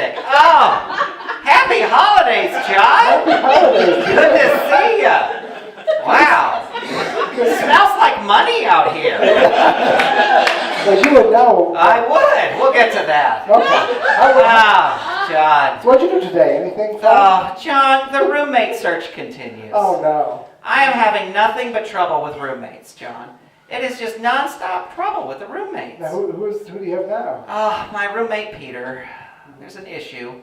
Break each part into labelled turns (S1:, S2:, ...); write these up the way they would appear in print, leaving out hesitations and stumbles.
S1: music. Oh, happy holidays, John.
S2: Happy holidays.
S1: Good to see you. Wow. Smells like money out here.
S2: But you would know.
S1: I would. We'll get to that.
S2: Okay.
S1: John.
S2: So what'd you do today? Anything fun?
S1: Oh, John, the roommate search continues.
S2: Oh, no.
S1: I am having nothing but trouble with roommates, John. It is just nonstop trouble with the roommates.
S2: Now, who do you have now?
S1: Oh, my roommate, Peter. There's an issue.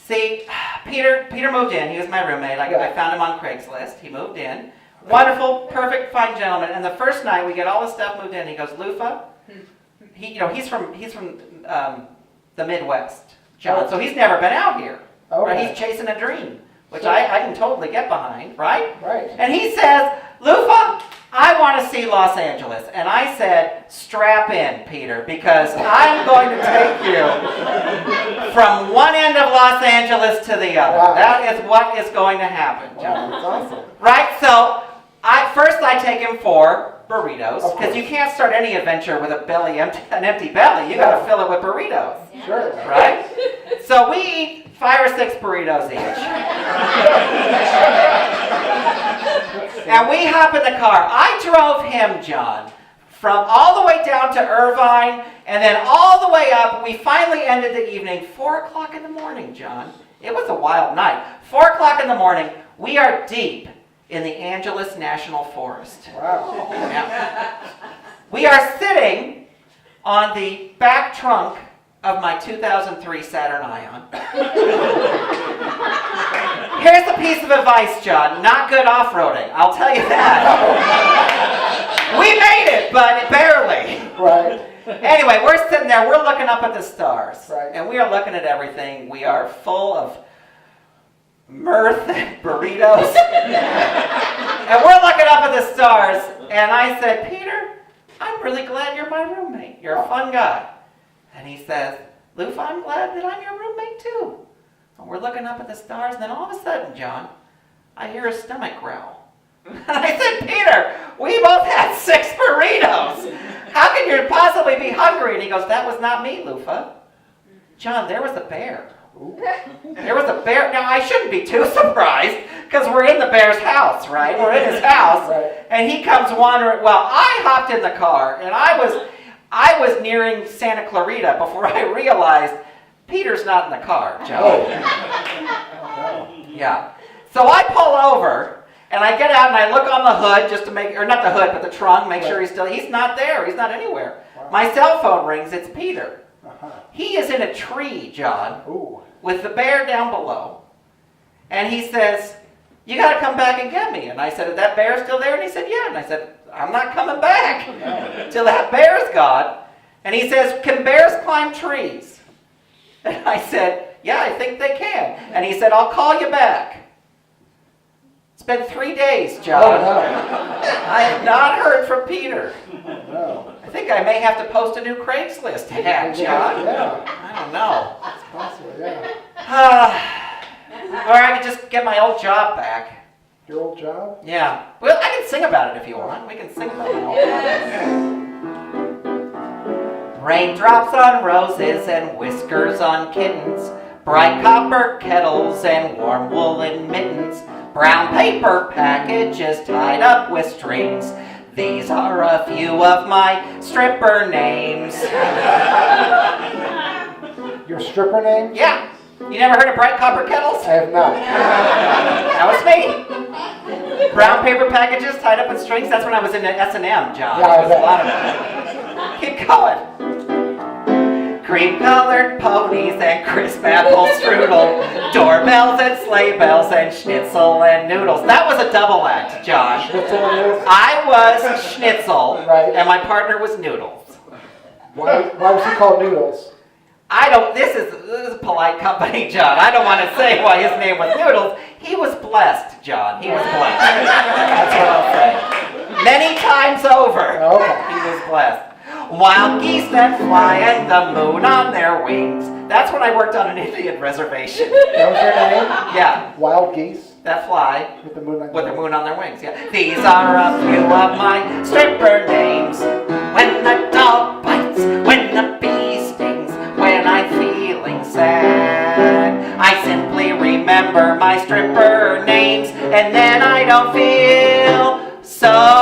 S1: See, Peter moved in. He was my roommate. I found him on Craigslist. He moved in. Wonderful, perfect, fine gentleman. And the first night we get all his stuff moved in. He goes, Loofah. He's from the Midwest, John. So he's never been out here.
S2: Okay.
S1: Right? He's chasing a dream, which I can totally get behind, right?
S2: Right.
S1: And he says, Loofah, I want to see Los Angeles. And I said, strap in, Peter, because I'm going to take you from one end of Los Angeles to the other.
S2: Wow.
S1: That is what is going to happen, John.
S2: Wow, that's awesome.
S1: Right? So, first I take him for burritos, because you can't start any adventure with an empty belly. You got to fill it with burritos.
S2: Sure.
S1: Right? So we eat 5 or 6 burritos each. And we hop in the car. I drove him, John, from all the way down to Irvine, and then all the way up. We finally ended the evening, 4 o'clock in the morning, John. It was a wild night. 4 o'clock in the morning, we are deep in the Angeles National Forest.
S2: Wow.
S1: Yeah. We are sitting on the back trunk of my 2003 Saturn Ion. Here's a piece of advice, John. Not good off-roading, I'll tell you that. We made it, but barely.
S2: Right.
S1: Anyway, we're sitting there, we're looking up at the stars.
S2: Right.
S1: And we are looking at everything. We are full of mirth and burritos. And we're looking up at the stars, and I said, Peter, I'm really glad you're my roommate. You're a fun guy. And he says, Loofah, I'm glad that I'm your roommate too. And we're looking up at the stars, and then all of a sudden, John, I hear a stomach growl. And I said, Peter, we both had 6 burritos. How can you possibly be hungry? And he goes, that was not me, Loofah. John, there was a bear. There was a bear. Now, I shouldn't be too surprised, because we're in the bear's house, right? We're in his house.
S2: Right.
S1: And he comes wandering. Well, I hopped in the car, and I was nearing Santa Clarita before I realized Peter's not in the car, Joe. Yeah. So I pull over, and I get out and I look on the hood just to make, or not the hood, but the trunk, make sure he's not there. He's not anywhere.
S2: Wow.
S1: My cell phone rings. It's Peter.
S2: Uh-huh.
S1: He is in a tree, John,
S2: Ooh.
S1: with the bear down below. And he says, you got to come back and get me. And I said, is that bear still there? And he said, yeah. And I said, I'm not coming back till that bear's gone. And he says, can bears climb trees? And I said, yeah, I think they can. And he said, I'll call you back. It's been 3 days, John.
S2: Oh, no.
S1: I have not heard from Peter.
S2: No.
S1: I think I may have to post a new Craigslist ad, John.
S2: Yeah.
S1: I don't know.
S2: It's possible, yeah.
S1: Or I could just get my old job back.
S2: Your old job?
S1: Yeah. Well, I can sing about it if you want. We can sing about it. Raindrops on roses and whiskers on kittens, bright copper kettles and warm woolen mittens, brown paper packages tied up with strings. These are a few of my stripper names.
S2: Your stripper name?
S1: Yeah. You never heard of bright copper kettles?
S2: I have not.
S1: That was me. Brown paper packages tied up with strings. That's when I was in S&M, John.
S2: Yeah,
S1: There was a lot of it. Keep going. Cream-colored ponies and crisp apple strudel, doorbells and sleigh bells and schnitzel and noodles. That was a double act, John.
S2: Schnitzel and noodles?
S1: I was schnitzel,
S2: Right.
S1: and my partner was noodles.
S2: Why was he called Noodles?
S1: This is polite company, John. I don't want to say why his name was Noodles. He was blessed, John. He was blessed. That's what I'll say. Many times over,
S2: Okay.
S1: he was blessed. Wild geese that fly and the moon on their wings. That's when I worked on an Indian reservation.
S2: That was your name?
S1: Yeah,
S2: Wild geese
S1: that fly
S2: with the moon on
S1: with the moon on their wings. Yeah. These are a few of my stripper names. When the dog bites, when the bee stings, when I'm feeling sad. remember my stripper names, and then I don't feel so